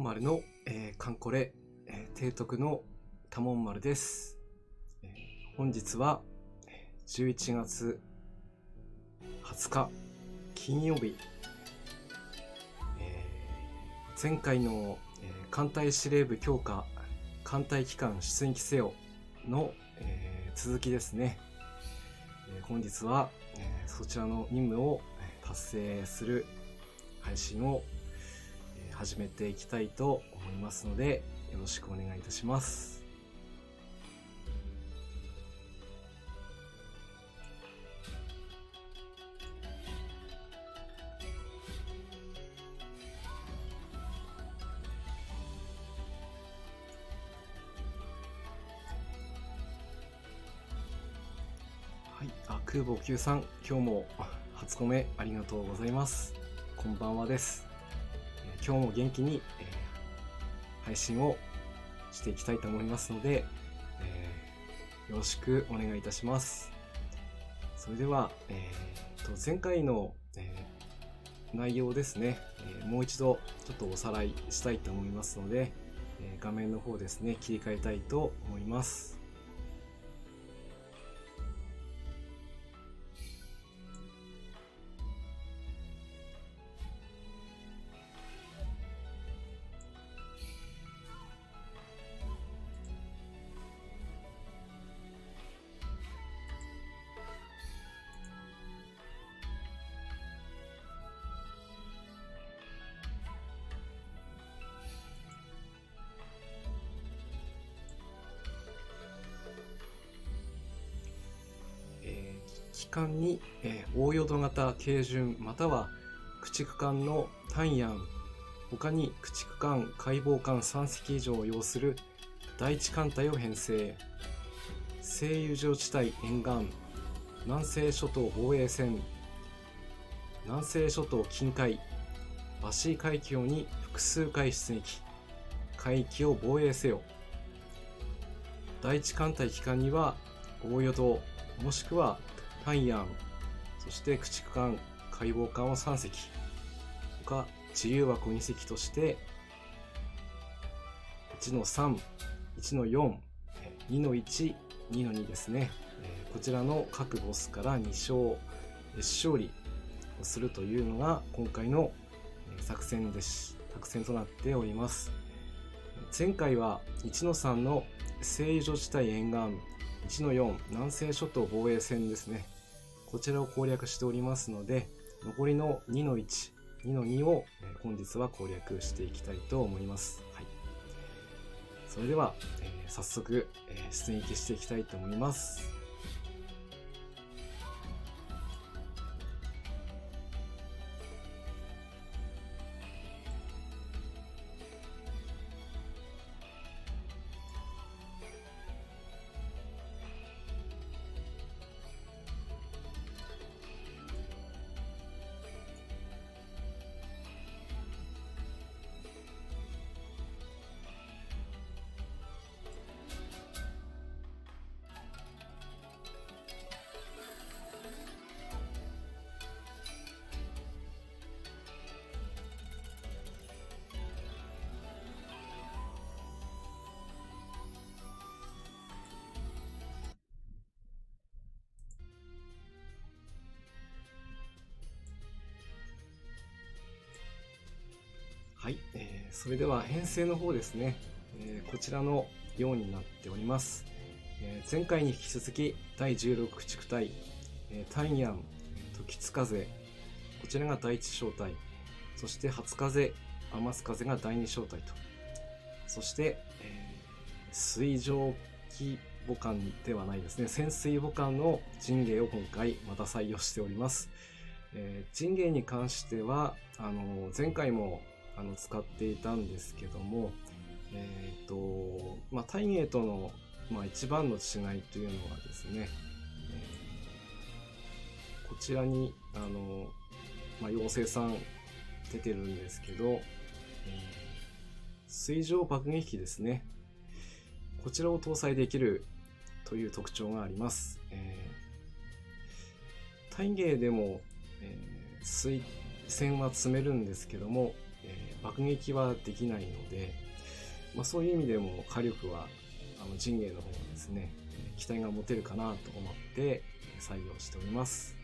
丸の、カンコレ、提督の多聞丸です。本日は11月20日金曜日、前回の、艦隊司令部強化艦隊機関出撃せよの、続きですね。本日は、そちらの任務を達成する配信を始めていきたいと思いますので、よろしくお願いいたします。はい、空母9さん、今日も初コメありがとうございます。こんばんはです。今日も元気に、配信をしていきたいと思いますので、よろしくお願いいたします。それでは、前回の、内容ですね、もう一度ちょっとおさらいしたいと思いますので、画面の方ですね、切り替えたいと思います。機関に、大淀型軽巡または駆逐艦の単ヤン、他に駆逐艦海防艦3隻以上を擁する第一艦隊を編成。西遊上地帯沿岸、南西諸島防衛線、南西諸島近海、バシー海峡に複数回出撃、海域を防衛せよ。第一艦隊機関には大淀もしくは単ヤン、そして駆逐艦海防艦を3隻、他自由枠を2隻として1-3、1-4、2-1、2-2ですね。こちらの各ボスから2勝、勝利をするというのが今回の作戦となっております。前回は1-3の西遊上地帯沿岸、1-4南西諸島防衛線ですね。こちらを攻略しておりますので、残りの2-1、2-2を本日は攻略していきたいと思います。はい、それでは、早速、出撃していきたいと思います。はい、それでは編成の方ですね、こちらのようになっております。前回に引き続き第16駆逐隊、単ヤン、時津風、こちらが第1小隊、そして初風、天津風が第2小隊と、そして、水上機母艦ではないですね、潜水母艦の陣芸を今回また採用しております。陣芸に関しては前回も使っていたんですけども、大芸との、一番の違いというのはですね、こちらに妖精さん出てるんですけど、水上爆撃機ですね、こちらを搭載できるという特徴があります。大芸でも、水戦は積めるんですけども、爆撃はできないので、そういう意味でも火力は陣営の方がですね、期待が持てるかなと思って採用しております。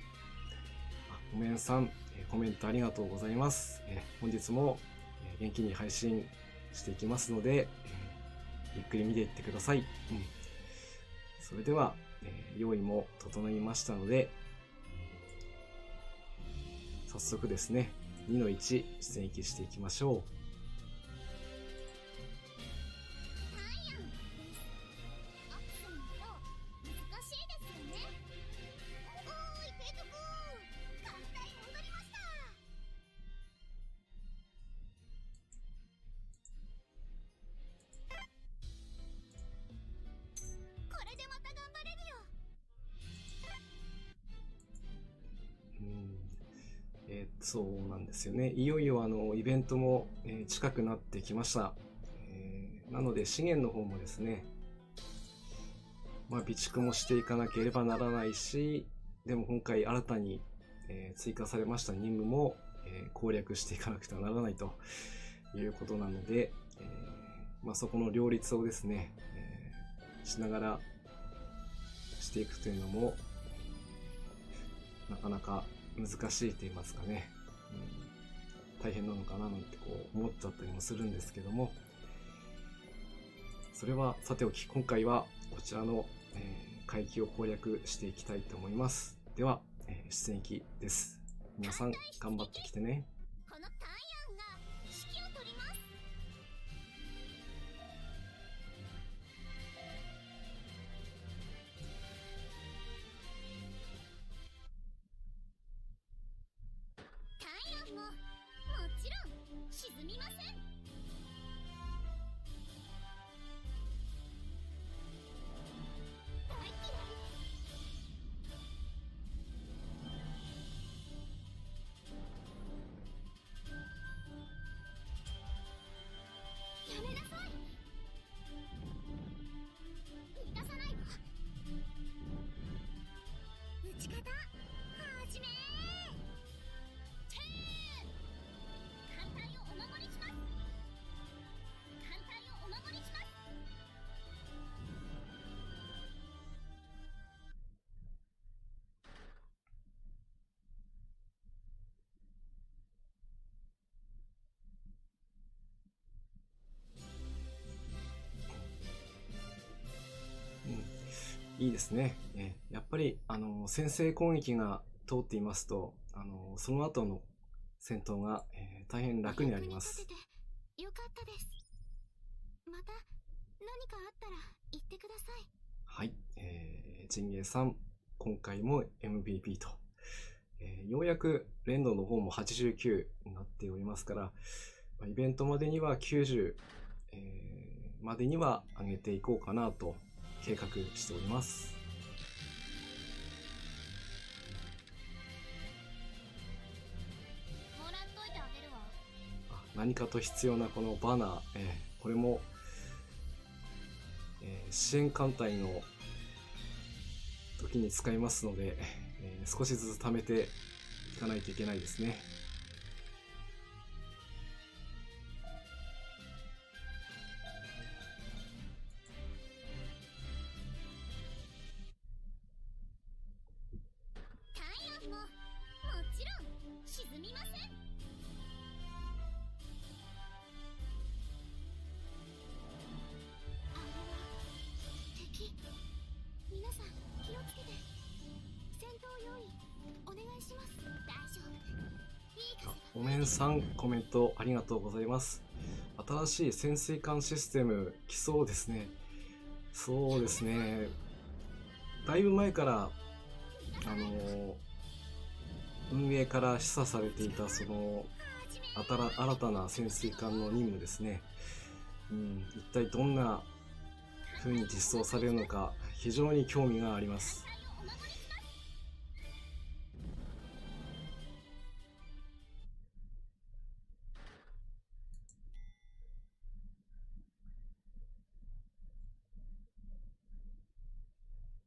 おめんさん、コメントありがとうございます。本日も元気に配信していきますので、ゆっくり見ていってください。それでは、用意も整いましたので、早速ですね、2の1出撃していきましょう。そうなんですよね。いよいよイベントも、近くなってきました。なので資源の方もですね、備蓄もしていかなければならないし、でも今回新たに、追加されました任務も、攻略していかなくてはならないということなので、そこの両立をですね、しながらしていくというのもなかなか難しいと言いますかね、大変なのかななんて思っちゃったりもするんですけども、それはさておき、今回はこちらの、海域を攻略していきたいと思います。では、出撃です。皆さん頑張ってきてね。いいですね。やっぱり先制攻撃が通っていますと、その後の戦闘が、大変楽になります。よかったです。また何かあったら言ってください。はい、陣営さん、今回も MVP と、ようやく連動の方も89になっておりますから、イベントまでには90、までには上げていこうかなと計画しております。何かと必要なこのバナー、これも、支援艦隊の時に使いますので、少しずつ貯めていかないといけないですね。おめんさん、コメントありがとうございます。新しい潜水艦システム来そうですね。そうですね。だいぶ前から運営から示唆されていたその新たな潜水艦の任務ですね。一体どんな風に実装されるのか非常に興味があります。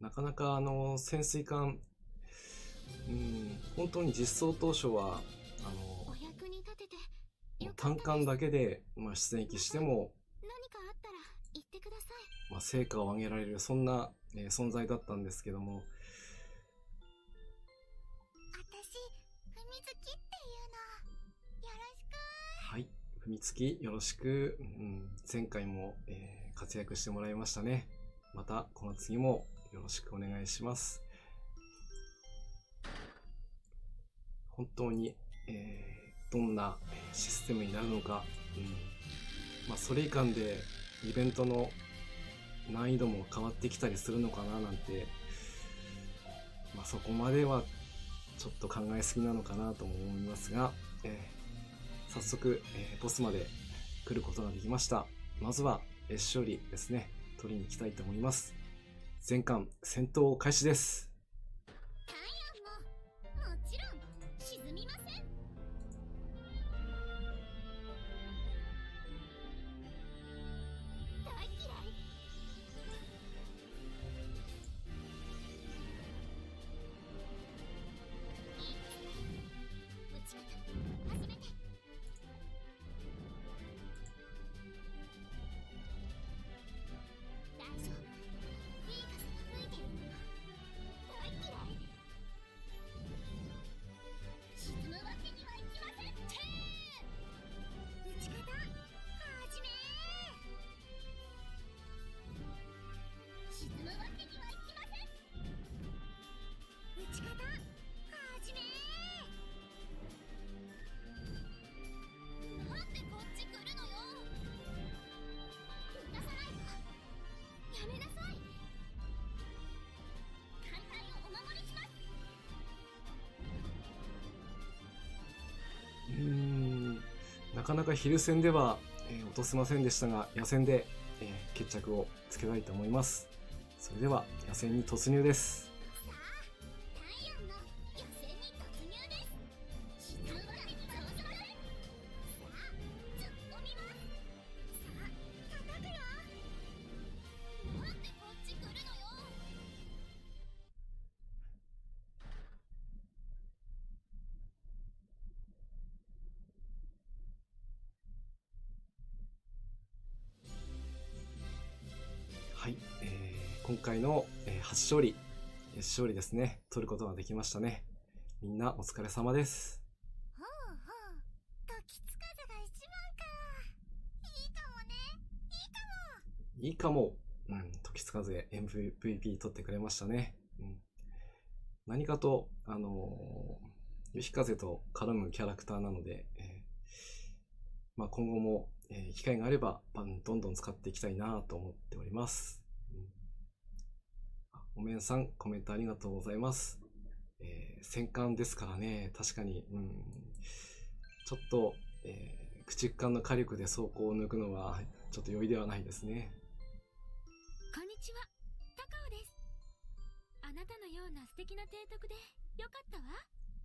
なかなか潜水艦、本当に実装当初は単管だけで、出撃しても、何かあったら言ってください。成果を上げられる、そんな、存在だったんですけども、私、ふみつきっていうの、よろしく。はい、踏みつきよろしく、前回も、活躍してもらいましたね。またこの次もよろしくお願いします。本当に、どんなシステムになるのか、それ以下でイベントの難易度も変わってきたりするのかななんて、そこまではちょっと考えすぎなのかなとも思いますが、早速、ボスまで来ることができました。まずは勝利ですね、取りに行きたいと思います。前巻戦闘開始です。太陽ももちろん沈みません。大嫌い。打ち方初めて。大丈夫。いい風が吹いているの。大嫌い。沈むわけにはいきません。打ち方始め。沈むわけにはいきません。打ち方始め。なんでこっち来るのよ。出さないわ。やめなさい。艦隊をお守りします。なかなか昼戦では、落とせませんでしたが、野戦で、決着をつけたいと思います。それでは野戦に突入です。さあ、太陽の野戦に突入です。沈むわけにはいきません。さあ、突っ込みます。さあ、叩くよ。なんでこっち来るのよ。はい、今回の、初勝利、勝利ですね、取ることができましたね。みんなお疲れ様です。ほうほう、時つかずが一番か。いいかもね。いいかも。いいかも。時つかずで MVP 取ってくれましたね。何かと、雪風と絡むキャラクターなので、今後も、機会があれば、どんどん使っていきたいなと思っております。おめんさん、コメントありがとうございます。戦艦ですからね、確かに、ちょっと、駆逐艦の火力で装甲を抜くのは、ちょっと容易ではないですね。こんにちは、高尾です。あなたのような素敵な提督でよかったわ。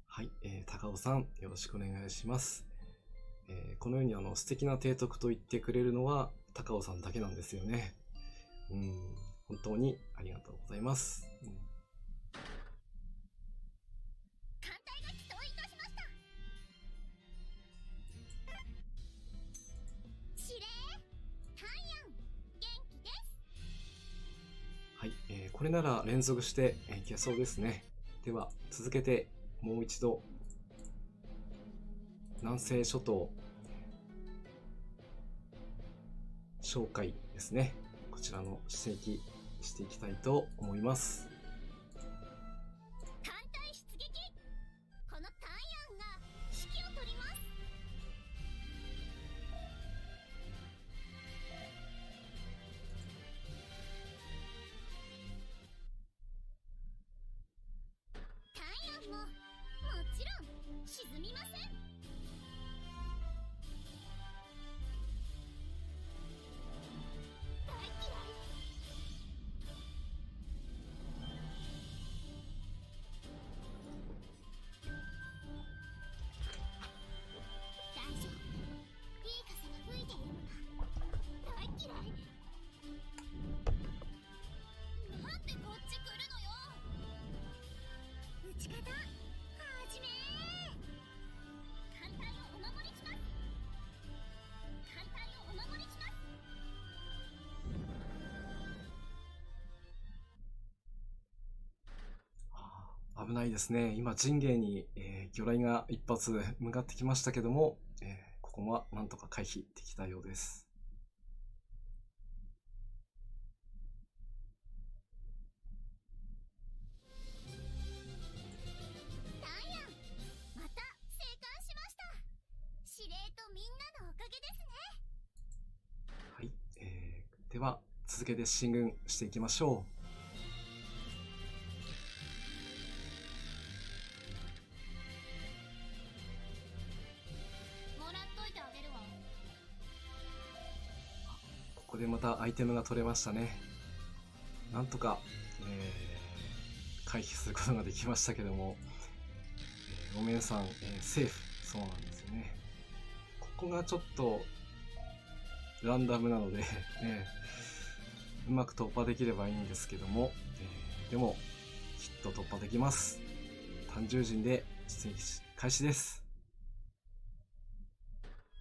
はい、高尾さん、よろしくお願いします。このように素敵な提督と言ってくれるのは高尾さんだけなんですよね。本当にありがとうございます。艦隊が帰投いたしました。司令、太陽、元気です。はい、これなら連続していけそうですね。では続けてもう一度南西諸島紹介ですね。こちらの指摘していきたいと思います。艦隊出撃。この太陽が指揮を取ります。太陽ももちろん沈みません。大嫌い。危ないですね。今、陣形に、魚雷が一発向かってきましたけども、ここはなんとか回避できたようです。ダイアン、また生還しました。司令とみんなのおかげですね。はい、では続けて進軍していきましょう。ここでまたアイテムが取れましたね。なんとか、回避することができましたけども、お面さん、セーフ。そうなんですよね。ここがちょっとランダムなので、うまく突破できればいいんですけども、でもきっと突破できます。単獣陣で出撃開始です。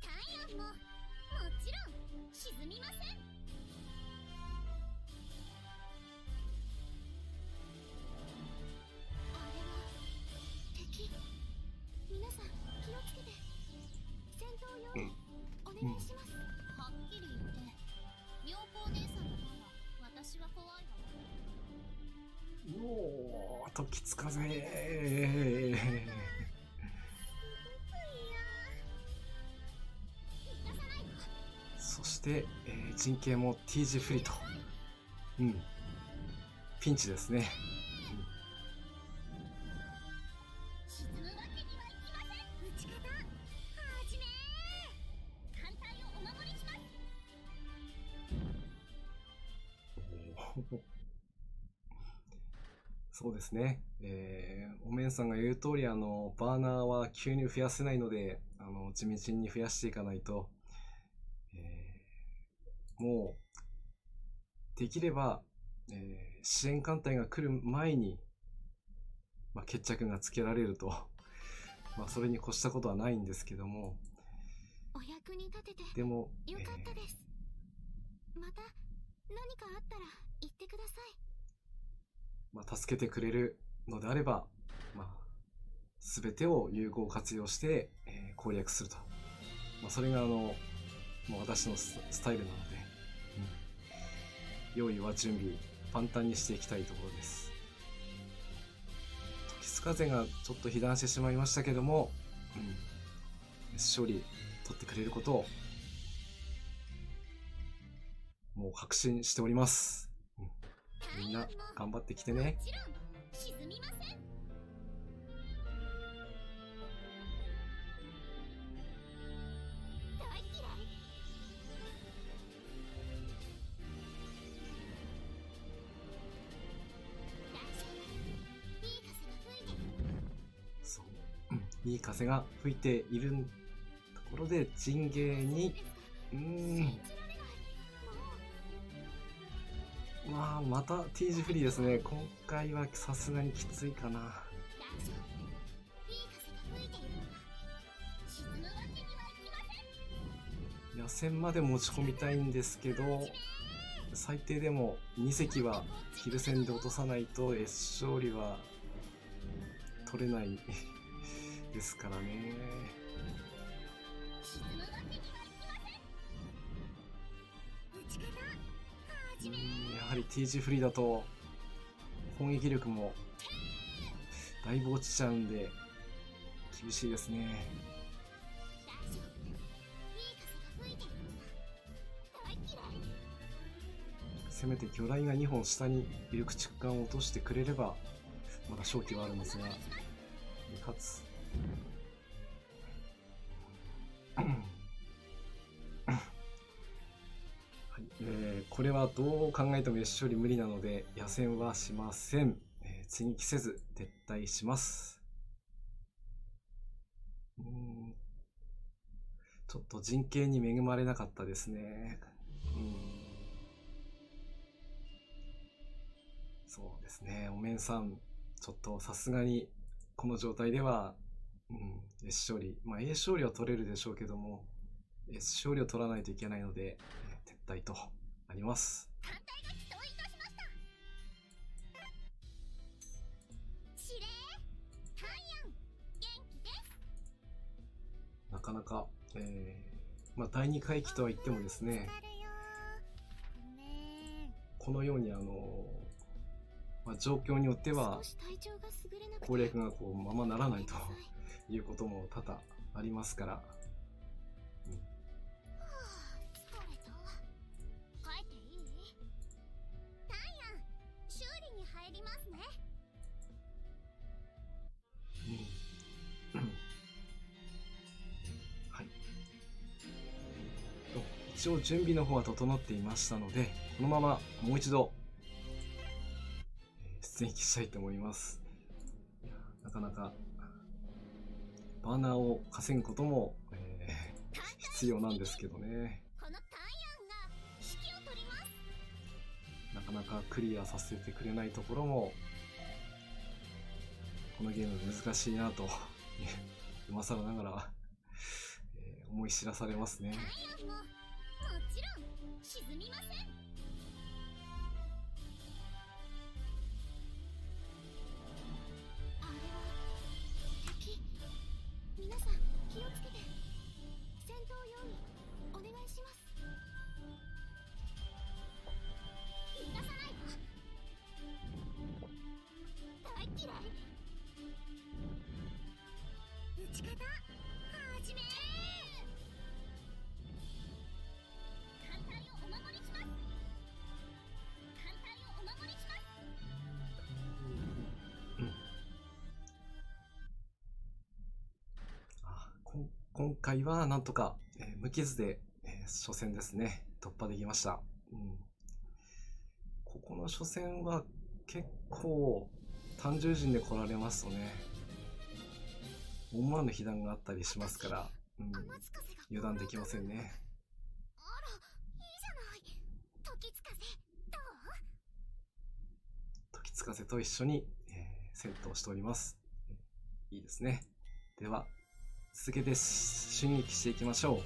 ダイアンももちろん沈みません。あれは敵。皆さん気をつけて。戦闘用意お願いします。はっきり言って妙高姉さんの方が私は怖いわ。おー、時つかぜそして、陣形も T 字フリと、ピンチですね。沈むわけにはいきません。撃ち方はじめー。艦隊をお守りします。そうですね。お面さんが言う通り、バーナーは急に増やせないので、地道に増やしていかないと、もう、できれば、支援艦隊が来る前に、決着がつけられると、それに越したことはないんですけども、お役に立ててでも、よかったです。また何かあったら言ってください。助けてくれるのであれば、全てを有効活用して、攻略すると。それがもう私のスタイルなので、用意は準備、パンタンにしていきたいところです。時津風がちょっと被弾してしまいましたけども、勝利取ってくれることを、もう確信しております。みんな頑張ってきてね。もちろん沈みません。大嫌い。大丈夫。いい風が吹いてる。そう、いい風が吹いているところで陣形に、また T 字フリーですね。今回はさすがにきついかな。大丈夫。いい風が吹いている。沈むわけにはいきません。野戦まで持ち込みたいんですけど、最低でも2隻は昼戦で落とさないと S 勝利は取れないですからね。沈むわけにはいきません。撃ち方はじめー。やはり T 字フリーだと攻撃力もだいぶ落ちちゃうんで厳しいですね。大丈夫。いい風が吹いてる。大嫌い。せめて魚雷が2本下にいる駆逐艦を落としてくれればまだ勝機はあるんですが、かつこれはどう考えても S 勝利無理なので野戦はしません。追撃せず撤退します。ちょっと陣形に恵まれなかったですね。そうですね。お面さん、ちょっとさすがにこの状態では、S 勝利、A 勝利は取れるでしょうけども、S 勝利を取らないといけないので、撤退となります。艦隊が起動いたしました。司令、かなか、まあ、第2回忌とは言ってもですね、このようにまあ、状況によっては攻略がこうままならないということも多々ありますから、疲れた。帰っていい？タイヤン、修理に入りますね。はい。一応準備の方は整っていましたので、このままもう一度出撃したいと思います。なかなかバーナーを稼ぐことも、必要なんですけどね。このタイヤンが指揮を取ります。なかなかクリアさせてくれないところも、このゲーム難しいなと今更ながら、思い知らされますね。タイヤンももちろん沈みません。あれは敵。皆さん気をつけて。戦闘用意お願いします。逃がさないわ。大嫌い。撃ち方始め。艦隊をお守りします。艦隊をお守りします。今回はなんとか、無傷で、初戦ですね、突破できました。ここの初戦は結構単獣陣で来られますとね、思わぬ被弾があったりしますから、油断できませんね。あら、いいじゃない。時津風どう？時津風と一緒に、戦闘しております。いいですね。では続けて進撃していきましょ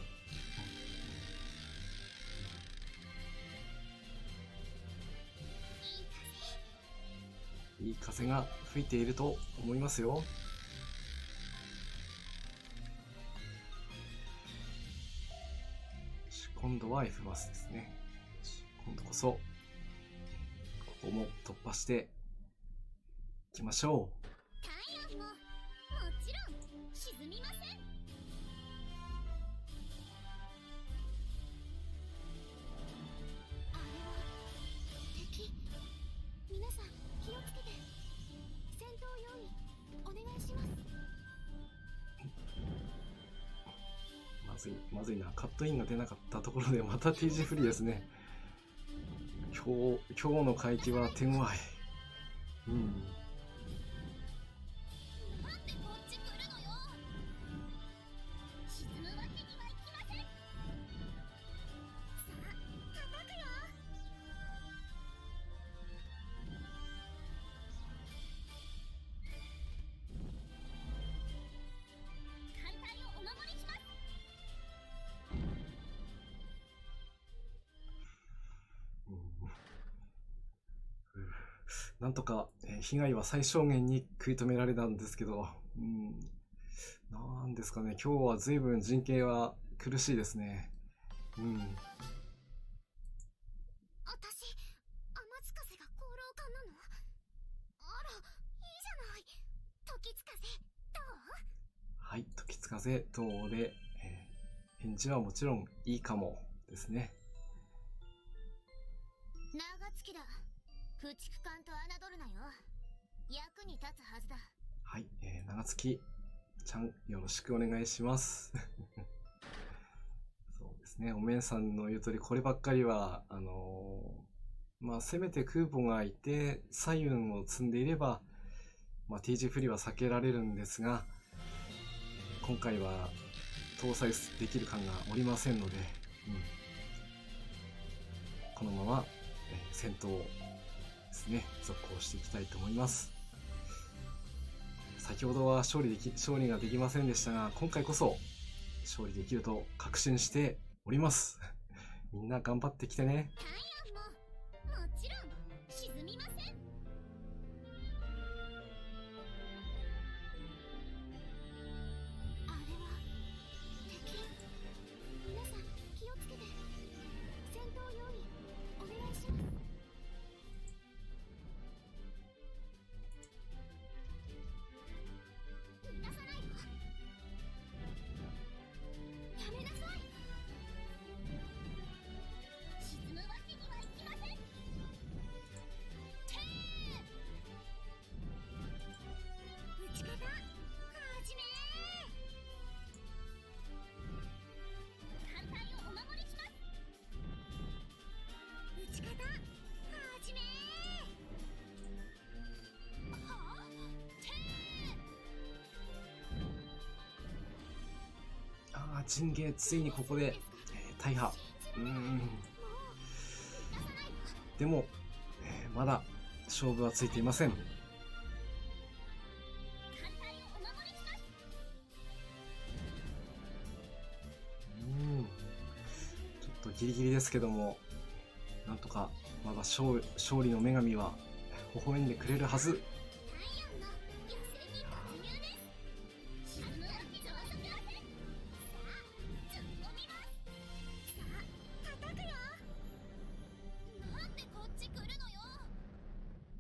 う。いい風が吹いていると思いますよ。今度は F マスですね。今度こそここも突破していきましょう。タイヤンももちろん沈みません。あれは敵。皆さん気をつけて。戦闘用意お願いします。まずいな。カットインが出なかったところでまた T 字フリーですね。今日の回帰は天ワイ。なんでこっち来るのよ。沈むわけにはいきません。さあ叩くよ。艦隊をお守りします。なんとか、被害は最小限に食い止められたんですけど、なんですかね、今日は随分陣形は苦しいですね。私、天津風が功労家なの？あら、いいじゃない。時津風どう？はい、時津風等で、返事はもちろんいいかもですね。長月だ。駆逐艦と侮るなよ。役に立つはずだ。はい、長月ちゃんよろしくお願いします。そうですね、おめんさんの言う通りこればっかりはまあせめて空母がいて彩雲を積んでいれば、まあ、T 字フリーは避けられるんですが、今回は搭載できる艦がおりませんので、このまま、戦闘ですね、続行していきたいと思います。先ほどは勝利ができませんでしたが、今回こそ勝利できると確信しております。みんな頑張ってきてね。タイヤンももちろん沈みません。あれは敵。めなさい。沈むわけにはいきません。て打ち方はじめ。艦隊をお守りします。打ち方はじめ。はあ、てああ、陣形ついにここで、大破。でも、まだ勝負はついていません。艦隊をお守りします。ちょっとギリギリですけども、なんとかまだ勝利の女神は微笑んでくれるはず。太陽の野生に突入です。沈むわけにはいきません。さあ、突っ込みます。さあ、叩くよ。なんでこっち来るのよ。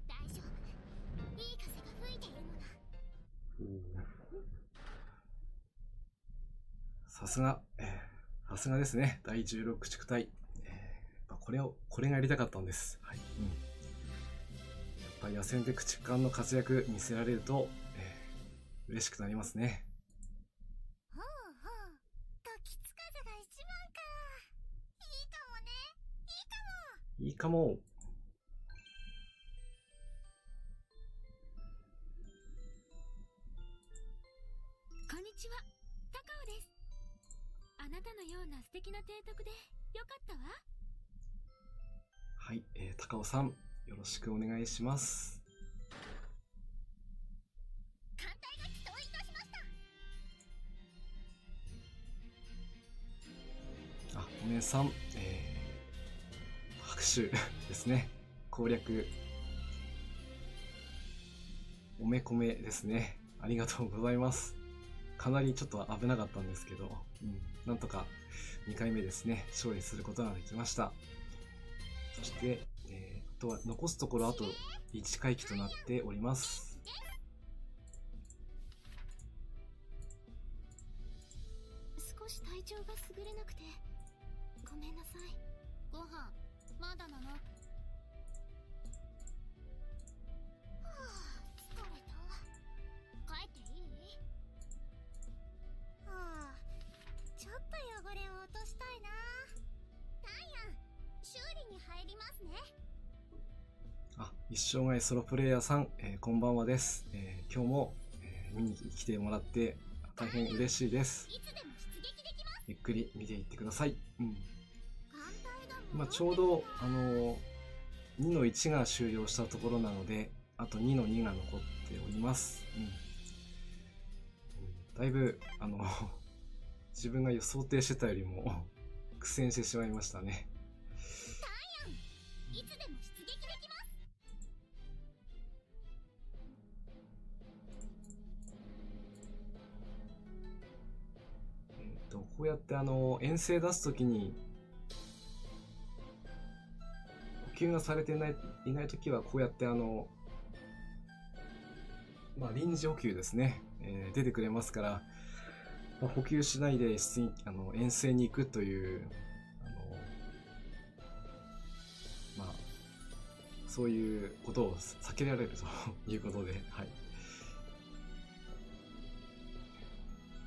大丈夫。いい風が吹いているのだ。さすが、さすがですね、第16駆逐隊。これがやりたかったんです。はい。やっぱり野戦で駆逐艦の活躍見せられると、嬉しくなりますね。ほうほう。時津風が一番か。いいかもね。いいかも。いいかも。こんにちは、高尾です。あなたのような素敵な提督でよかったわ。はい、高尾さん、よろしくお願いします。艦隊が起動いたしました。あ、お姉さん、拍手ですね。攻略。おめこめですね。ありがとうございます。かなりちょっと危なかったんですけど、なんとか2回目ですね、勝利することができました。そして、あとは残すところあと1回帰となっております。少し体調が優れなくてごめんなさい。ご飯まだなの。はあ、疲れた。帰っていい？はあ、ちょっと汚れを落としたいな。タイヤン、修理に入りますね。あ、一生涯ソロプレイヤーさん、こんばんはです。今日も、見に来てもらって大変嬉しいです。いつでも出撃できます。ゆっくり見ていってください。艦隊が今ちょうど2の1が終了したところなので、あと2の2が残っております。だいぶ自分が想定してたよりも苦戦してしまいましたね。タイヤン、いつでも出撃できます。こうやって遠征出すときに補給がされていないときはこうやって臨時補給ですね、出てくれますから、補給しないで遠征に行くというそういうことを避けられるということで、は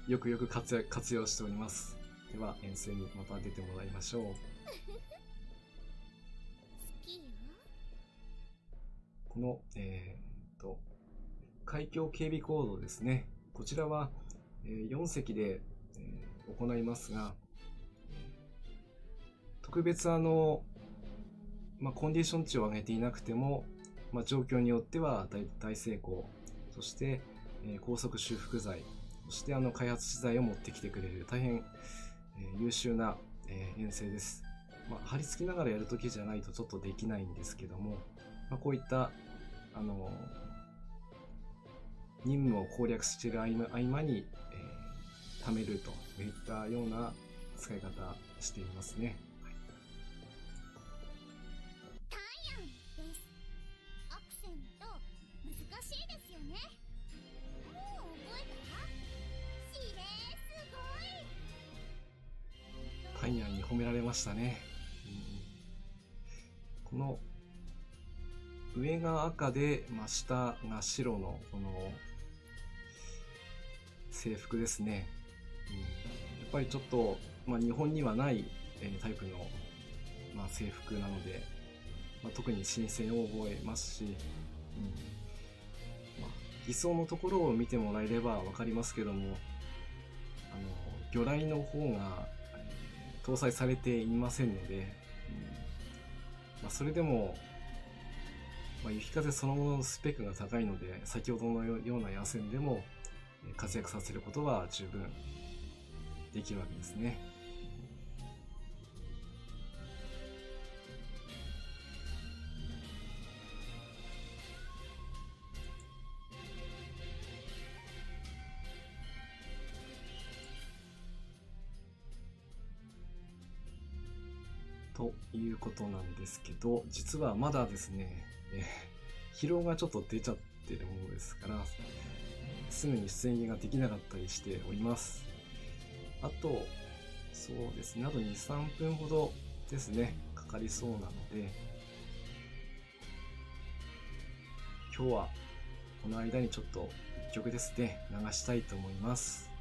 い、よく活用しております。では遠征にまた出てもらいましょう。好きよ。この海峡警備行動ですね。こちらは、4隻で、行いますが、特別コンディション値を上げていなくても、状況によっては大成功、そして、高速修復剤、そして開発資材を持ってきてくれる大変、優秀な、遠征です。張り付きながらやるときじゃないとちょっとできないんですけども、こういった任務を攻略している合間に、貯めるといったような使い方していますね。タイヤンです。アクセント難しいですよね。もう覚えた？指令すごい。ましたね。この上が赤で、下が白のこの制服ですね。やっぱりちょっと、日本にはない、タイプの、制服なので、特に新鮮を覚えますし、偽装のところを見てもらえれば分かりますけども、魚雷の方が、搭載されていませんので、それでも、雪風そのもののスペックが高いので、先ほどのような野戦でも活躍させることは十分できるわけですね。ということなんですけど、実はまだですね、疲労がちょっと出ちゃってるものですから、すぐに出演ができなかったりしております。あと、そうですね、あと2、3分ほどですね、かかりそうなので、今日はこの間にちょっと1曲ですね、流したいと思います。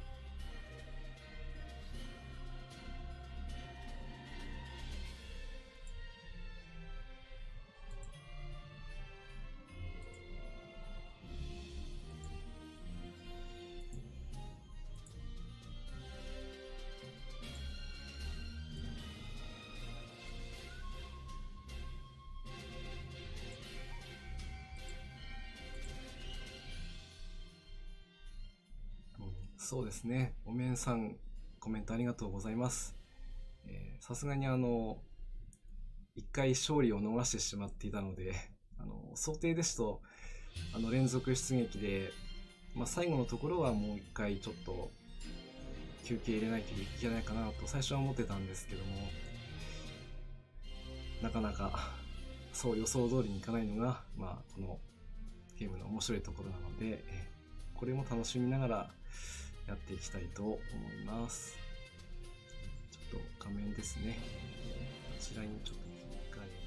そうですね。おめんさん、コメントありがとうございます。さすがに一回勝利を逃してしまっていたので、想定ですと、連続出撃で、最後のところはもう一回ちょっと休憩入れないといけないかなと最初は思ってたんですけども、なかなかそう予想通りにいかないのが、このゲームの面白いところなので、これも楽しみながらやっていきたいと思います。ちょっと画面ですね。こちらにちょっと切り替えて。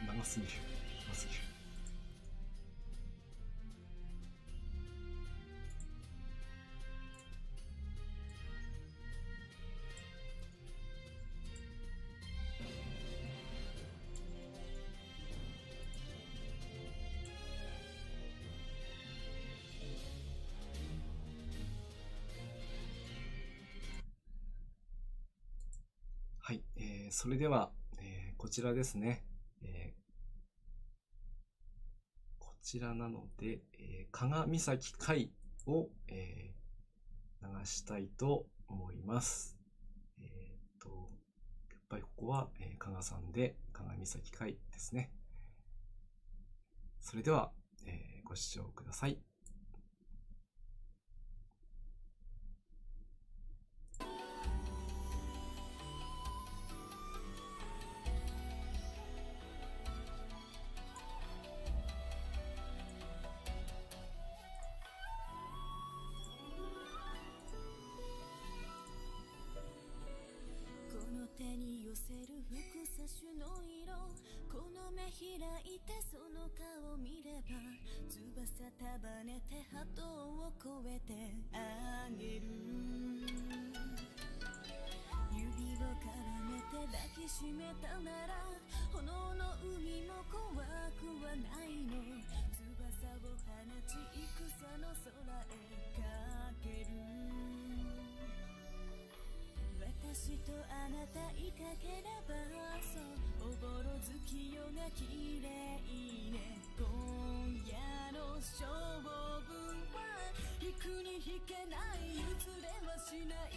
長すぎる。長すぎる。はい、それでは、こちらですね。こちらなので、加賀岬海を、流したいと思います。やっぱりここは、加賀さんで加賀岬海ですね。それでは、ご視聴ください。手に寄せる複差種の色この目開いてその顔見れば翼束ねて波動を越えてあげる指を絡めて抱きしめたなら炎の海も怖くはないの翼を放ち戦の空へかける私とあなたいたければそうおぼろ月夜が綺麗ね今夜の勝負は引くに引けない譲れはしない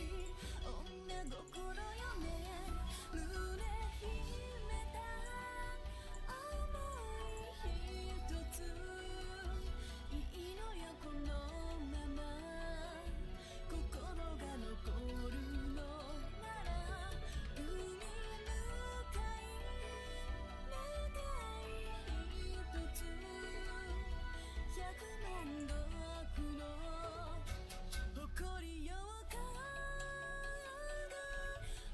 女心よね胸秘めた想い一ついいのよこのまま心が残るのなら海向かい願い一つ100万毒の誇りよか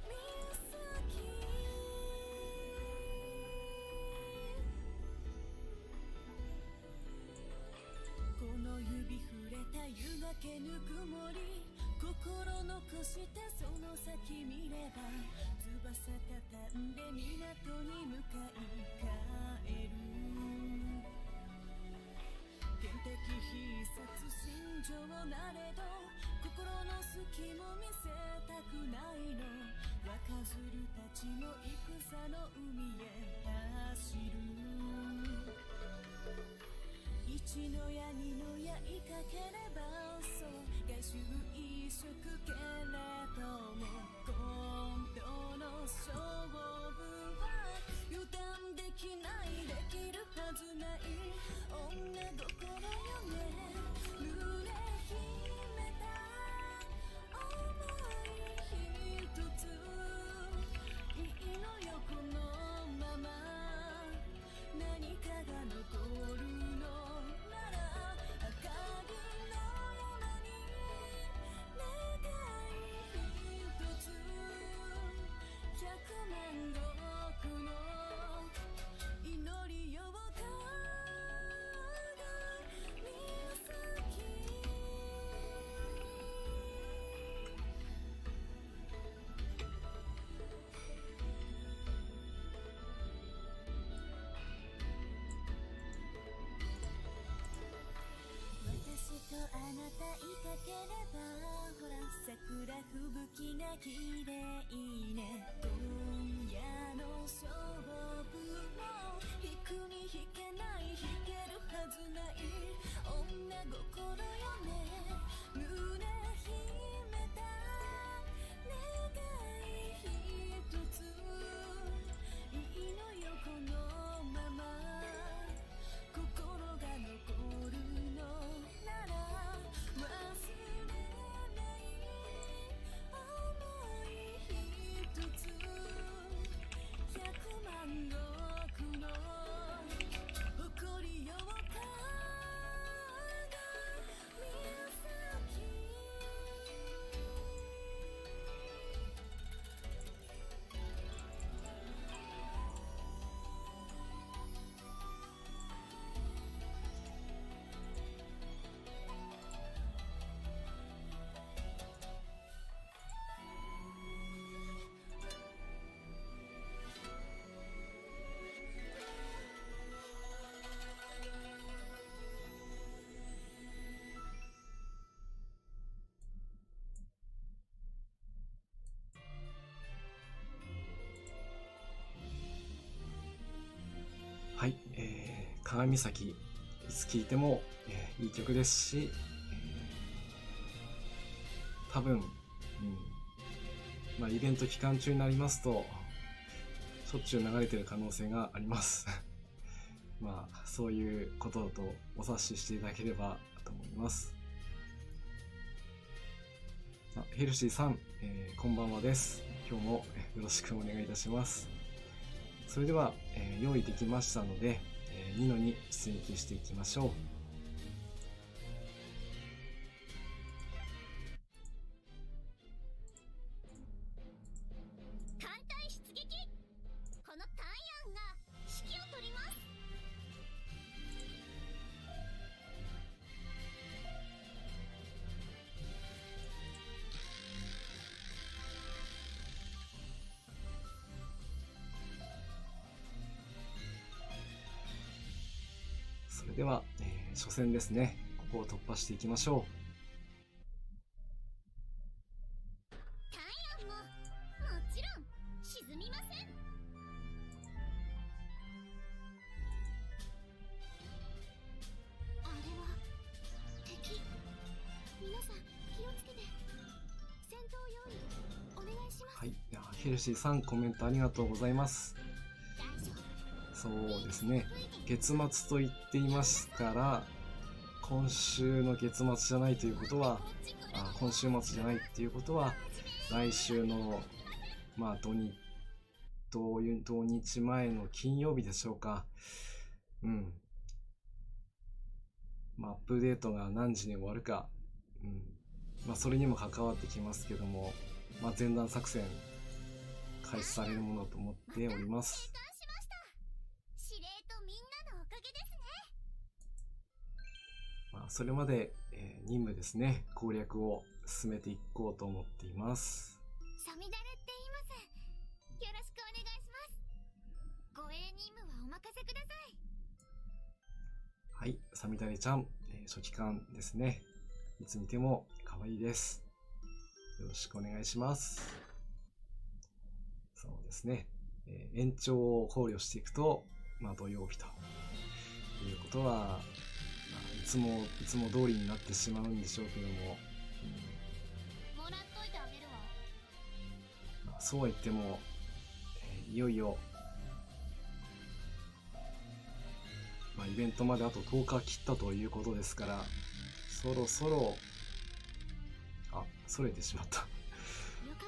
岬この指触れた湯がけぬくもり心残してその先見れば翼たたんで港に向かい帰る天敵必殺心情なれど心の隙も見せたくないの若鶴たちも戦の海へ走る一の矢二の矢いかければそう外周一色けれども今度の勝負は油断できないできるはずない女心よね胸秘めた想い一ついいのよこのまま何かが残るのなら明かりの山に願い一つ100万毒の祈りよか岬私とあなたいかければほら桜吹雪が綺麗ね今夜の勝負も引くに引けない引けるはずない女心よね胸秘めた願い一ついいのよこのまま心が残るのなら忘れない想い一つ100万毒の誇りよかはい、鏡崎いつ聴いても、いい曲ですし、多分、イベント期間中になりますとしょっちゅう流れてる可能性がありますそういうこととお察ししていただければと思います。ヘルシーさん、こんばんはです。今日もよろしくお願いいたします。それでは、用意できましたので、2の2出撃していきましょう。艦隊出撃。このタイアンが指揮を取ります。それでは、初戦ですね。ここを突破していきましょう。タイアンももちろん沈みません。はい。いやヘルシーさん、コメントありがとうございます。そうですね。月末と言っていますから、今週の月末じゃないということは、今週末じゃないっていうことは、来週の、まあ、土日前の金曜日でしょうか。うん。まあ、アップデートが何時に終わるか、うん。まあ、それにも関わってきますけども、まあ、前段作戦、開始されるものと思っております。しました。司令とみんなのおかげですね。まあ、それまで、任務ですね、攻略を進めていこうと思っています。サミダレって言います。よろしくお願いします。護衛任務はお任せください。はい、サミダレちゃん、初期官ですね。いつ見ても可愛いです。よろしくお願いします。そうですね。延長を考慮していくと、まあ、土曜日ということは、まあ、いつも通りになってしまうんでしょうけども、もらっといてあげるわ。まあ、そうは言っても、いよいよ、まあ、イベントまであと10日切ったということですから、そろそろ、それてしまった。よか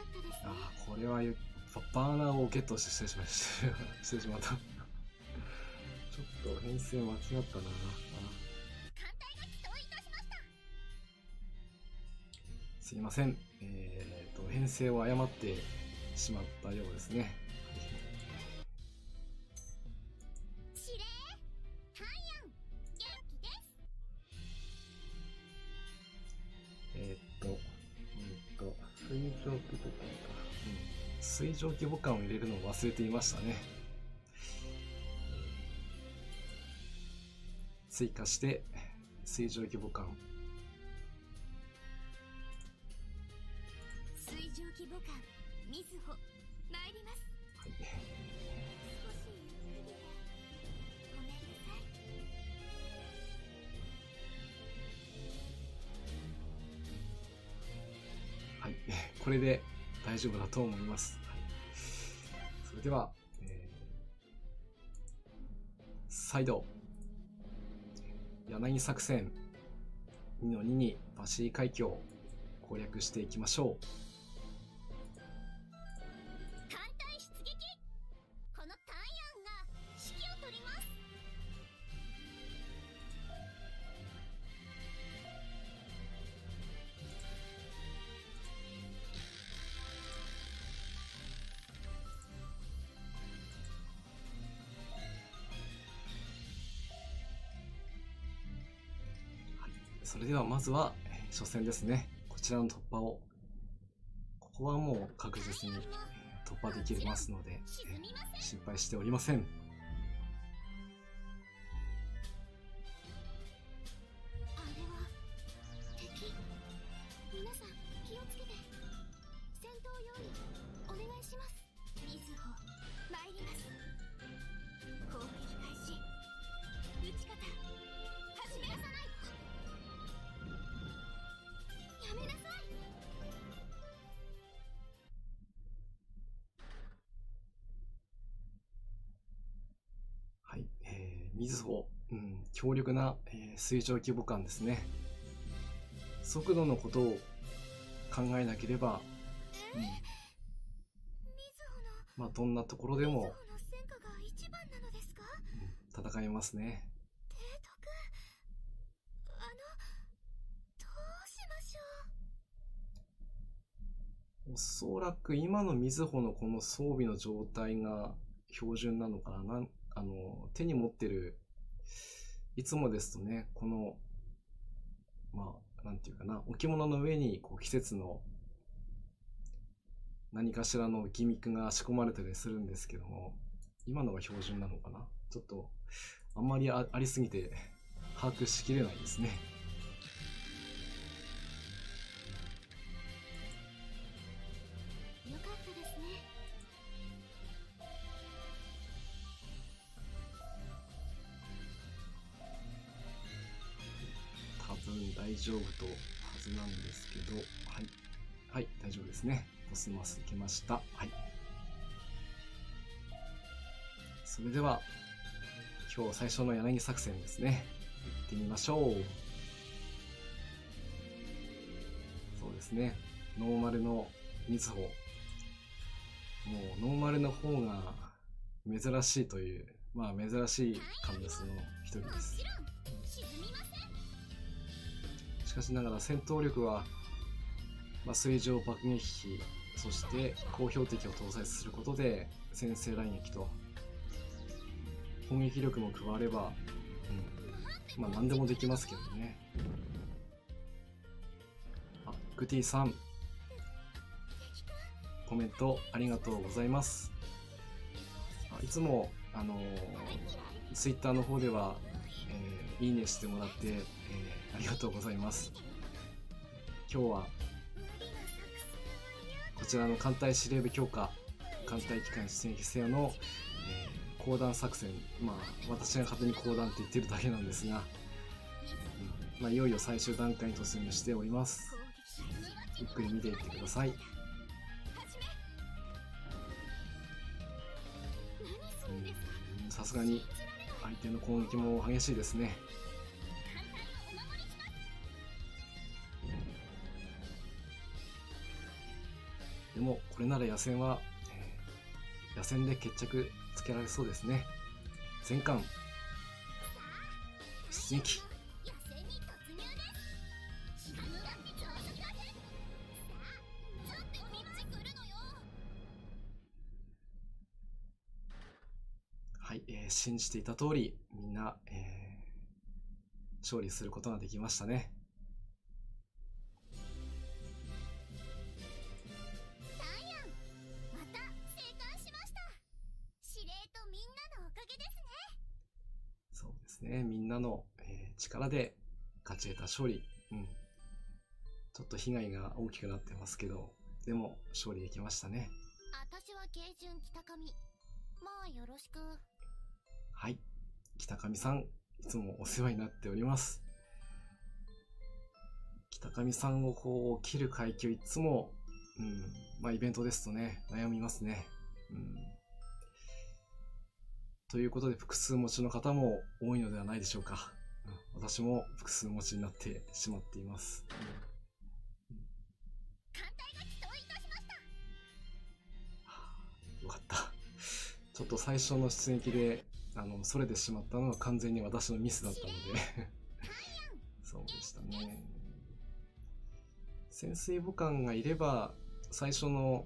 ったですね。これはバーナーをゲットしてしまった。ちょっと編成間違ったな。艦隊が起動いたしました。すいません。編成を誤ってしまったようですね。司令、タイヤン、元気です。水蒸気母艦か。水蒸気母艦を入れるのを忘れていましたね。追加して水蒸気母艦。水蒸気母艦みずほ参ります。はい。少しゆっくりでごめんなさい。はい、これで大丈夫だと思います。はい、それでは、再度柳作戦2の2にバシー海峡を攻略していきましょう。艦隊出撃。このタイヤンが指揮を取ります。それではまずは初戦ですね。こちらの突破を、ここはもう確実に突破できますので、心配しておりません。あれは敵。皆さん気をつけて。戦闘用意お願いします。みずほ参ります。攻撃開始。撃ち方始めなさない。やめなさい。はい、みずほ、強力な、水蒸気母艦ですね。速度のことを考えなければ、みずほのまあどんなところでも、みずほの戦果が一番なのですか？戦えますね。提督、どうしましょう。おそらく今のみずほのこの装備の状態が標準なのかな。手に持ってる、いつもですとね、この、まあ、なんていうかな、置物の上にこう季節の何かしらのギミックが仕込まれたりするんですけども、今のが標準なのかな。ちょっと、あんまり ありすぎて把握しきれないですね。よかったですね。多分大丈夫とはずなんですけど、はい。はい、大丈夫ですね。コスマスいけました。はい。それでは、今日最初の柳作戦ですね。行ってみましょう。そうですね。ノーマルのみずほ。もうノーマルの方が珍しいという、まあ珍しいカンダスの一人です。しかしながら戦闘力は、水上爆撃機、そして高標的を搭載することで先制雷撃と攻撃力も加われば、何でもできますけどね。グティさん、コメントありがとうございます。いつもツイッターの方では、いいねしてもらって、ありがとうございます。今日はこちらの艦隊司令部強化、艦隊機関出撃制の、降壇作戦、私が勝手に降壇って言ってるだけなんですが、いよいよ最終段階に突入しております。ゆっくり見ていってください。さすがに相手の攻撃も激しいですね。でもこれなら野戦は、野戦で決着つけられそうですね。全艦出撃。はい、信じていた通りみんな、勝利することができましたね。そうですね、みんなの、力で勝ち得た勝利。ちょっと被害が大きくなってますけど、でも勝利できましたね。私は慶順北上。よろしく。はい、北上さん、いつもお世話になっております。北上さんをこう切る階級いつも、イベントですとね、悩みますね。ということで複数持ちの方も多いのではないでしょうか。私も複数持ちになってしまっています。よかった。ちょっと最初の出撃でそれてしまったのは完全に私のミスだったのでそうでしたね。潜水母艦がいれば最初の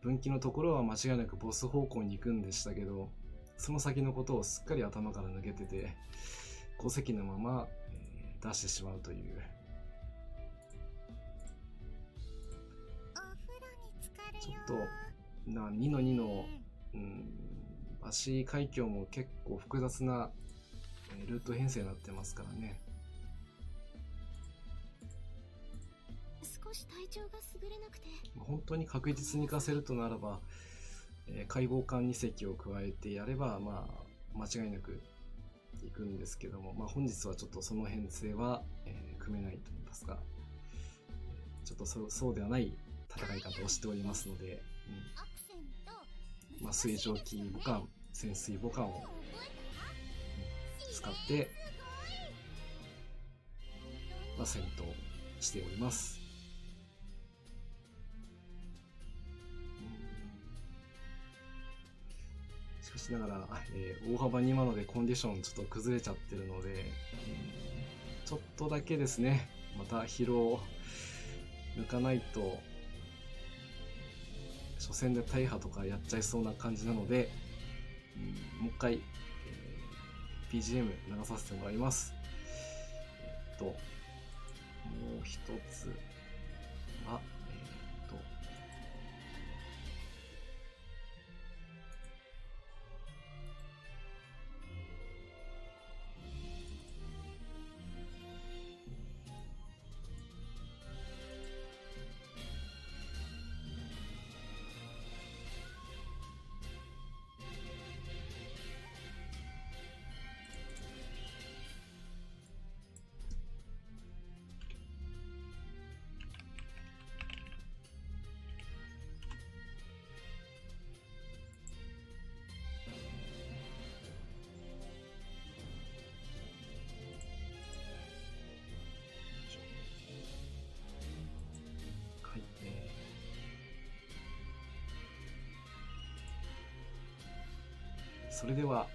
分岐のところは間違いなくボス方向に行くんでしたけど、その先のことをすっかり頭から抜けてて5隻のまま、出してしまうという。ちょっと2の2の足海峡も結構複雑なルート編成になってますからね。少し体調が優れなくて。本当に確実に行かせるとならば、解剖艦2隻を加えてやれば間違いなくいくんですけども、本日はちょっとその編成は、組めないと思いますが、ちょっとそうではない戦い方をしておりますので、水蒸気母艦、潜水母艦を使って、戦闘しております。しかしながら、大幅に今のでコンディションちょっと崩れちゃってるので、ちょっとだけですね、また疲労を抜かないと初戦で大破とかやっちゃいそうな感じなので、もう一回、BGM 流させてもらいます。もう一つはそれでは、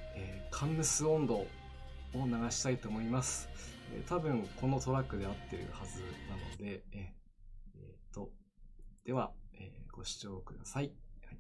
カンヌス温度を流したいと思います。多分このトラックで合ってるはずなので、では、ご視聴ください。はい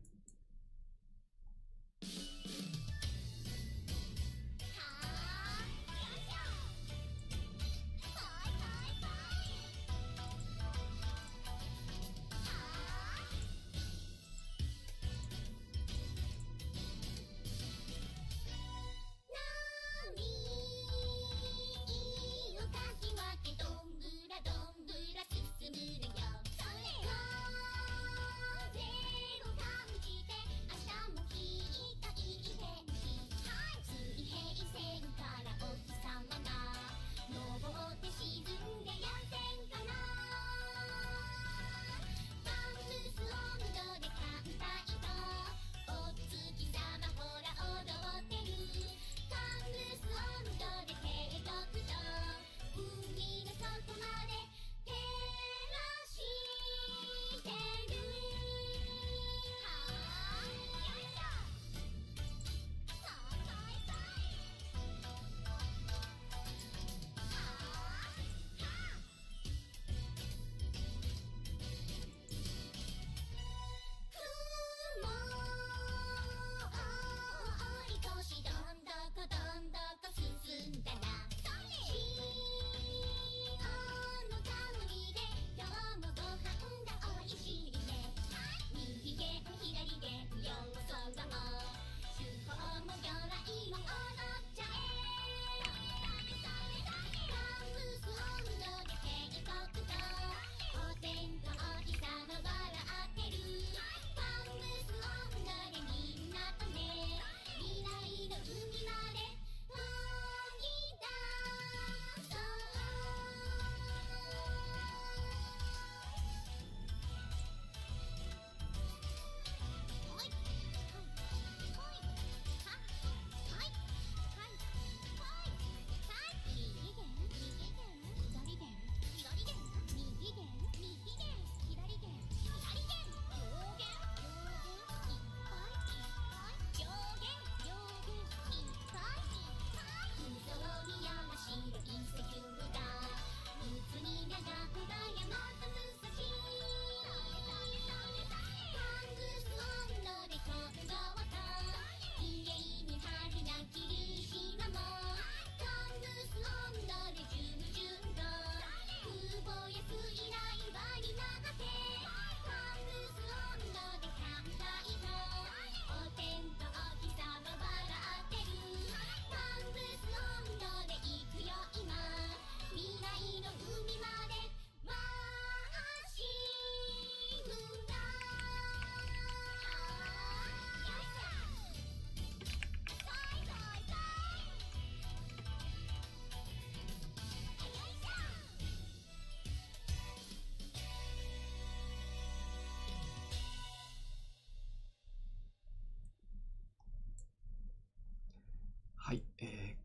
はい、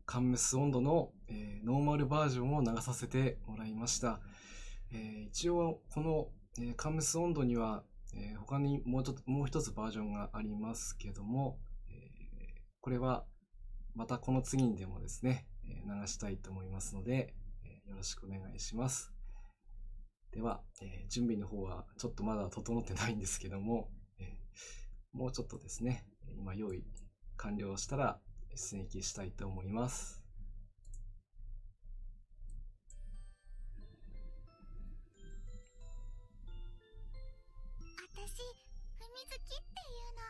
カンムス温度の、ノーマルバージョンを流させてもらいました。一応この、カンムス温度には、他にもう一つバージョンがありますけども、これはまたこの次にでもですね、流したいと思いますので、よろしくお願いします。では、準備の方はちょっとまだ整ってないんですけども、もうちょっとですね、今用意完了したら出撃したいと思います。私、ふみずきっていうの。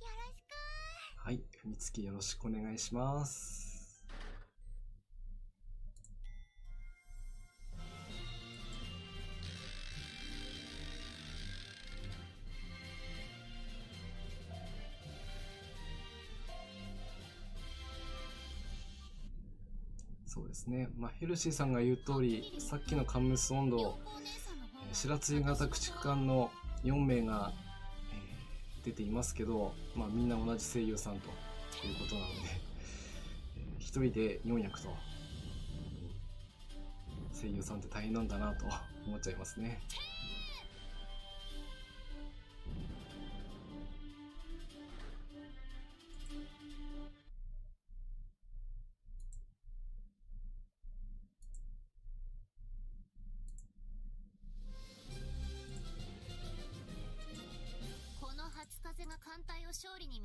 よろしく。はい、ふみつきよろしくお願いします。そうですね、ヘルシーさんが言う通り、さっきのカンムス温度、白露型駆逐艦の4名が、出ていますけど、みんな同じ声優さんということなので、1人で4役と、声優さんって大変なんだなと思っちゃいますね。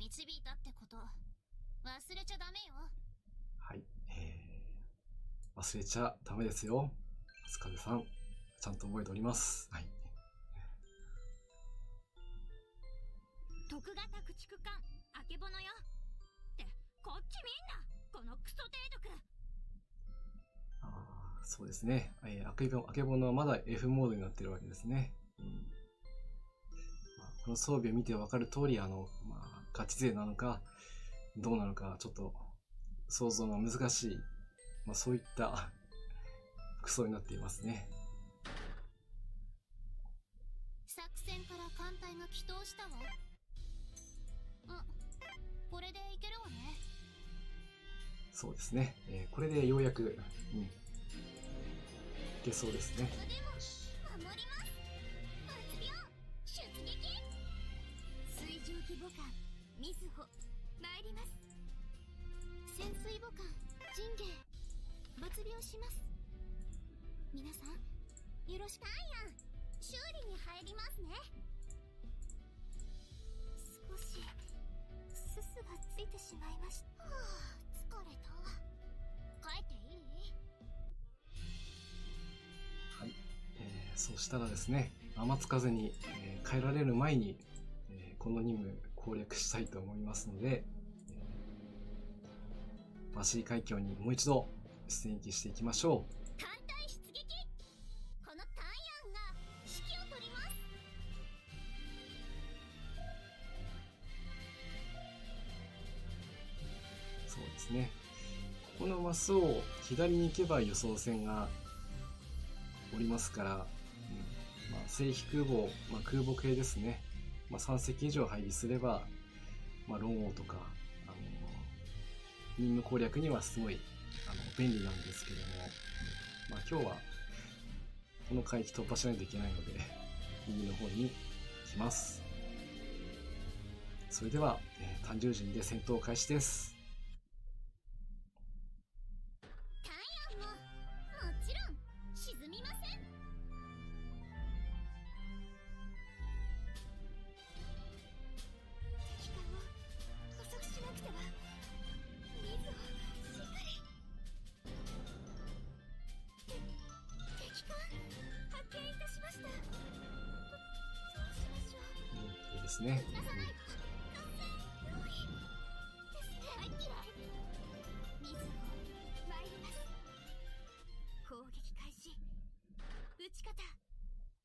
導いたってこと忘れちゃダメよ。はい、忘れちゃダメですよ。松風さん、ちゃんと覚えております。はい。徳型駆逐艦あけぼのよ。ってこっちみんなこのクソ帝国。そうですね。あけぼのはまだ F モードになってるわけですね。この装備を見てわかる通り、ガチ勢なのか、どうなのか、ちょっと想像が難しい、そういった服装になっていますね。作戦から艦隊が帰投したわ。これでいけるわね。そうですね。これでようやく、いけそうですね。でも守ります。抜病出撃。水蒸気母艦みずほ参ります。潜水母艦神芸抜病します。皆さんよろしく。タイヤン修理に入りますね。少しすすがついてしまいました。疲れた。帰っていい？はい。そうしたらですね、天津風に、帰られる前に、この任務攻略したいと思いますので、バシー海峡にもう一度出撃していきましょう。艦隊出撃。このタイヤンが指揮を取ります。そうですね。ここのマスを左に行けば輸送船がおりますから、正規空母、空母系ですね。3隻以上配備すれば、ロン王とか、任務攻略にはすごい便利なんですけども、今日はこの海域突破しないといけないので、右の方に来ます。それでは、単獣陣で戦闘開始です。タイヤンももちろん沈みません。敵艦を捕捉しなくては。水をしっかり。敵艦発見いたしました。どうしましょう。いいですね。出さないと用意ですね。大嫌い。水を参ります。攻撃開始。撃ち方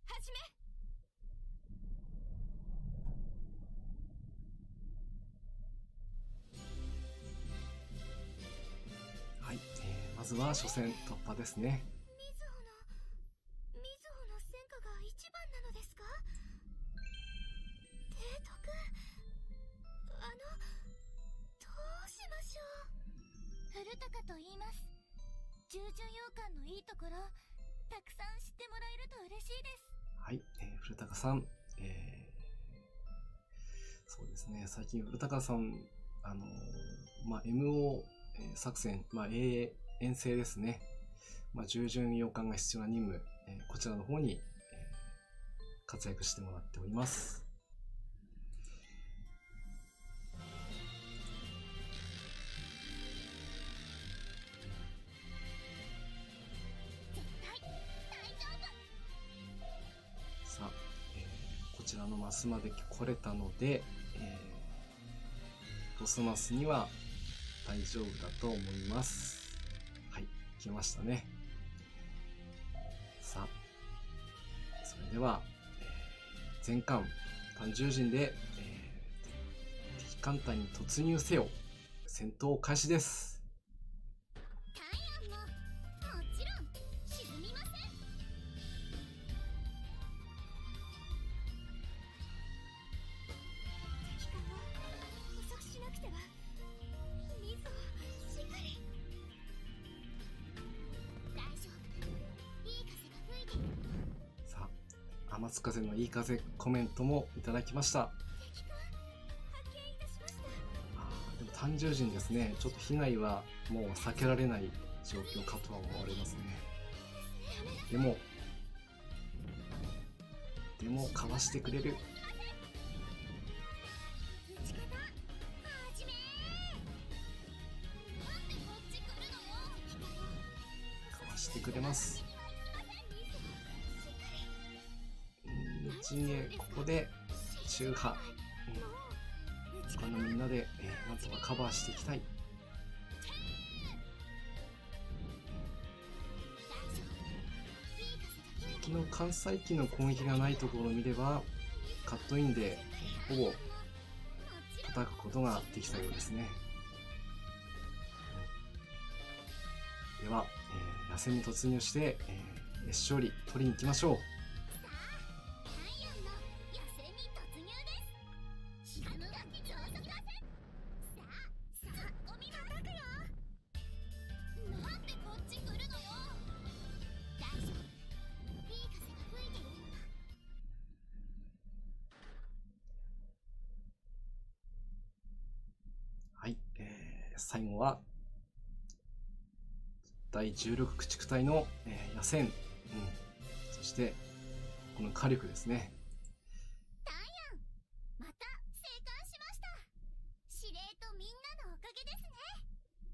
始め。はい、まずは初戦突破ですね。みずほの戦果が一番なのですか？提督、どうしましょう。古高と言います。従順洋艦のいいところたくさん知ってもらえると嬉しいです。はい、古高さん、そうですね、最近古高さん、MO 作戦、遠征ですね。従順洋艦が必要な任務、こちらの方に、活躍してもらっております。絶対大丈夫。さあ、こちらのマスまで来れたので、ボスマスには大丈夫だと思います。はい、来ましたね。さあ、それでは、全艦単獣陣で、敵艦隊に突入せよ。戦闘開始です。タイヤンももちろん沈みません。敵艦を捕捉しなくては。水をしっかり。大丈夫。いい風が吹いている。さあ、天津風のいい風コメントもいただきました。敵艦発見いたしました。でも単獣陣ですね、ちょっと被害はもう避けられない状況かとは思われますね。でもかわしてくれる。打ち方陣営ここで中波、他のみんなで、まずはカバーしていきたい。敵の関西機の攻撃がないところを見ればカットインで、ほぼ叩くことができたようですね。では、野戦に突入して、勝利取りに行きましょう。はい、最後は第16駆逐隊の、野戦、そしてこの火力ですね。タイヤン、また生還しました。司令とみんなのおかげですね。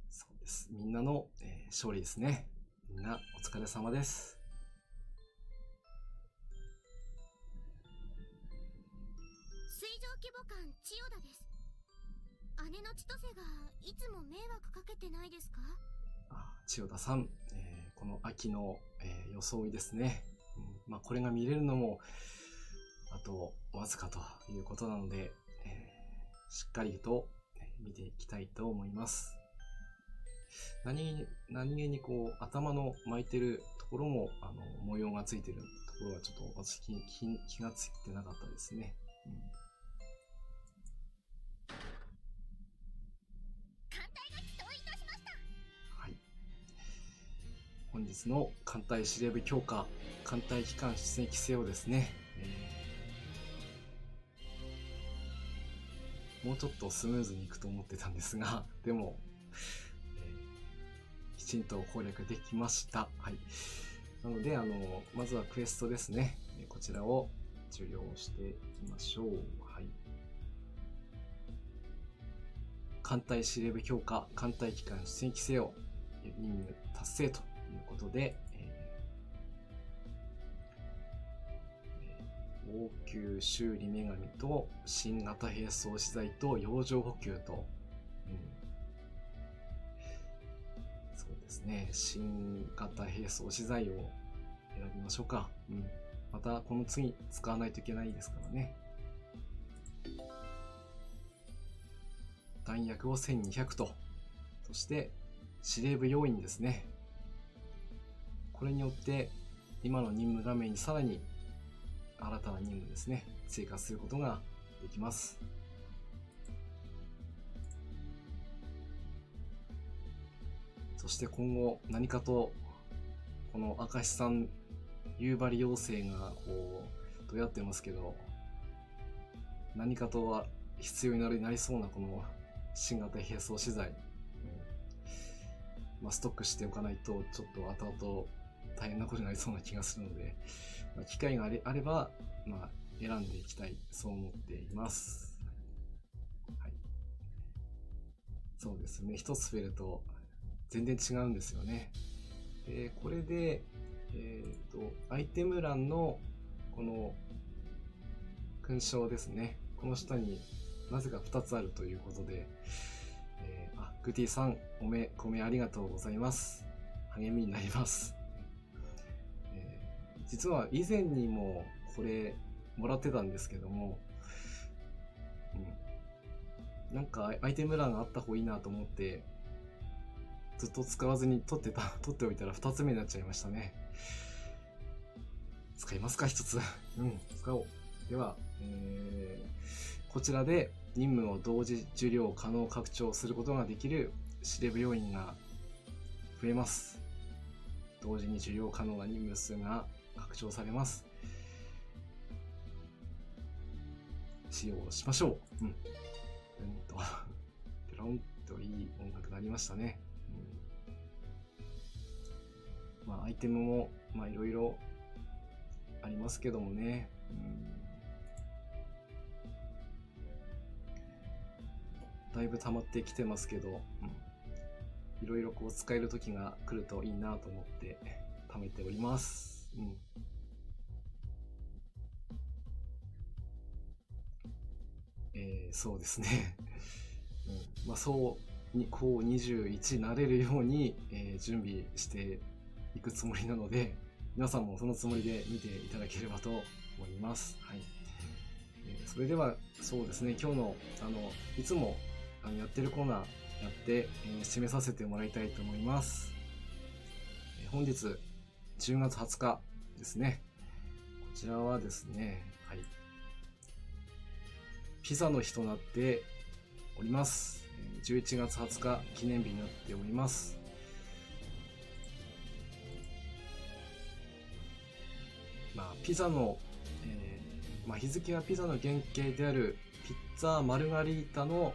そうです、みんなの、勝利ですね。みんなお疲れ様です。水上規模艦千代田です。姉の千歳がいつも迷惑かけてないですか？千代田さん、この秋の、装いですね。これが見れるのもあとわずかということなので、しっかりと見ていきたいと思います。何気にこう頭の巻いてるところも模様がついてるところはちょっと私気がついてなかったですね。本日の艦隊司令部強化、艦隊機関出撃せよですね、もうちょっとスムーズにいくと思ってたんですが、でも、きちんと攻略できました。はい。なので、まずはクエストですね。こちらを受領していきましょう。はい。艦隊司令部強化、艦隊機関出撃せよ、任務達成ということで、応急修理女神と新型兵装資材と養生補給と、そうですね、新型兵装資材を選びましょうか。またこの次使わないといけないですからね。弾薬を1200と、そして司令部要員ですね。これによって今の任務画面にさらに新たな任務ですね、追加することができます。そして今後何かとこの明石さん夕張妖精がこうどうやってますけど、何かとは必要になりそうなこの新型兵装資材、ストックしておかないとちょっと後々大変なことになりそうな気がするので、機会があれば、選んでいきたい、そう思っています。はい。そうですね、一つ増えると全然違うんですよね。これで、アイテム欄のこの勲章ですね、この下になぜか2つあるということで、グティさん、コメありがとうございます。励みになります。実は以前にもこれもらってたんですけども、なんかアイテム欄があった方がいいなと思ってずっと使わずに取っておいたら2つ目になっちゃいましたね。使いますか、1つ。使おう。では、こちらで任務を同時受領可能拡張することができる司令部要員が増えます。同時に受領可能な任務数が拡張されます。使用しましょう。ペロンといい音楽になりましたね。アイテムもいろいろありますけどもね。だいぶ溜まってきてますけど、いろいろこう使える時が来るといいなと思って貯めております。そうですね。まあ、そうにこう21になれるように、準備していくつもりなので、皆さんもそのつもりで見ていただければと思います。はい。それではそうですね、今日のいつもやってるコーナーやって、締めさせてもらいたいと思います。本日10月20日ですね。こちらはですね、はい、ピザの日となっております。11月20日記念日になっております。まあ、ピザの、日付はピザの原型であるピッツァマルガリータの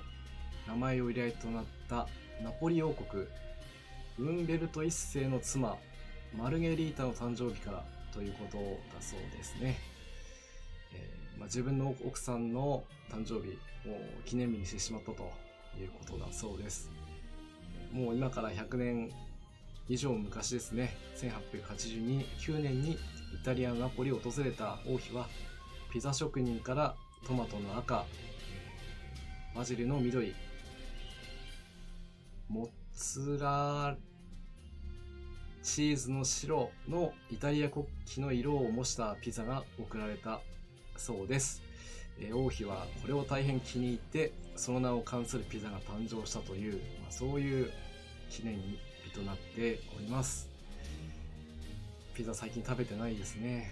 名前を由来となったナポリ王国ウンベルト一世の妻マルゲリータの誕生日からということだそうですね。自分の奥さんの誕生日を記念日にしてしまったということだそうです。もう今から100年以上昔ですね。1889年にイタリアのナポリを訪れた王妃はピザ職人からトマトの赤、バジルの緑、モッツラチーズの白のイタリア国旗の色を模したピザが贈られたそうです。王妃はこれを大変気に入ってその名を冠するピザが誕生したという、そういう記念日となっております。ピザ最近食べてないですね。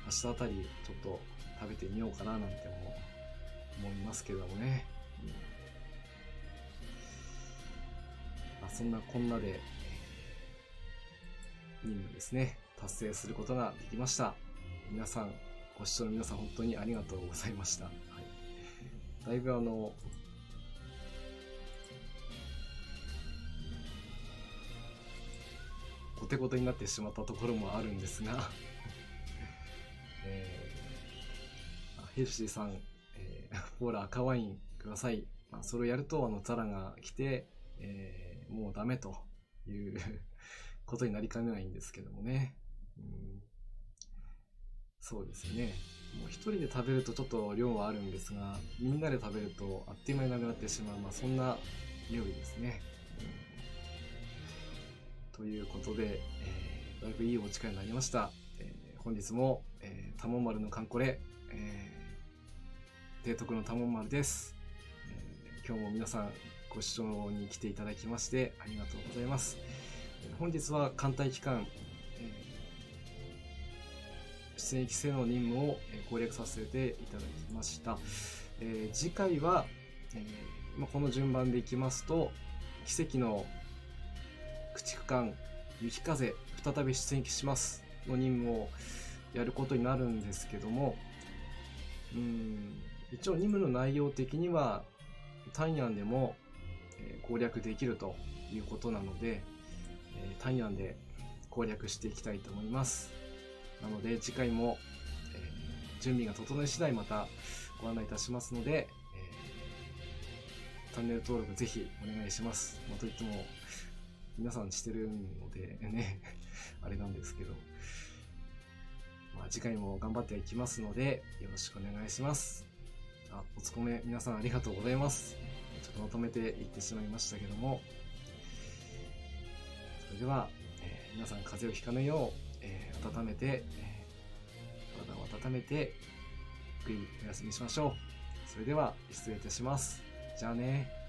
明日あたりちょっと食べてみようかななんても思いますけどもね。そんなこんなで任務ですね、達成することができました。皆さん、ご視聴の皆さん本当にありがとうございました。はい、だいぶコテコテになってしまったところもあるんですがヘルシーさん、ほら赤ワインください。それをやるとザラが来て、もうダメということになりかねないんですけどもね。そうですね。もう一人で食べるとちょっと量はあるんですが、みんなで食べるとあっという間になくなってしまう、そんな料理ですね。ということで、だいぶいいお時間になりました。本日も、タモン丸のカンコレ、提督のタモン丸です。今日も皆さんご視聴に来ていただきましてありがとうございます。本日は艦隊期間、出演規制の任務を攻略させていただきました。次回は、この順番でいきますと、奇跡の駆逐艦雪風再び出撃しますの任務をやることになるんですけども、一応任務の内容的には単ヤンでも攻略できるということなので、単ヤンで攻略していきたいと思います。なので次回も、準備が整い次第またご案内いたしますので、チャンネル登録ぜひお願いします。といっても皆さんしてるのでねあれなんですけど、次回も頑張っていきますのでよろしくお願いします。おつこめ皆さんありがとうございます。ちょっとまとめていってしまいましたけども、それでは、皆さん風邪をひかぬよう、温めて、体を温めてゆっくりお休みしましょう。それでは失礼いたします。じゃあね。